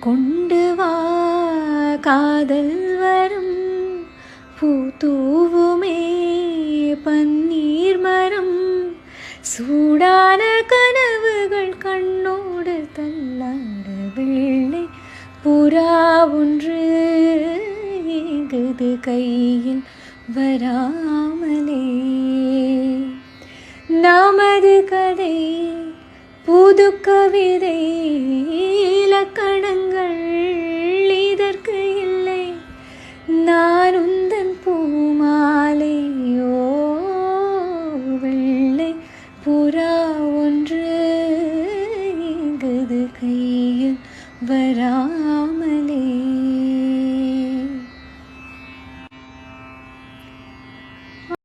கொண்டு வா காதல் வரும் பூத்தூவுமே பன்னீர் மரம் சூடான கனவுகள் கண்ணோடு தள்ளாட வெள்ளை புறா ஒன்று ஏங்குது கையில் வராமலே. நமது கதை புது கவிதை இலக்கணங்கள் இதற்கு இல்லை. நான் உந்தன் பூமாலையோ வெள்ளை புறா ஒன்று ஏங்குது கையில் வராமலே.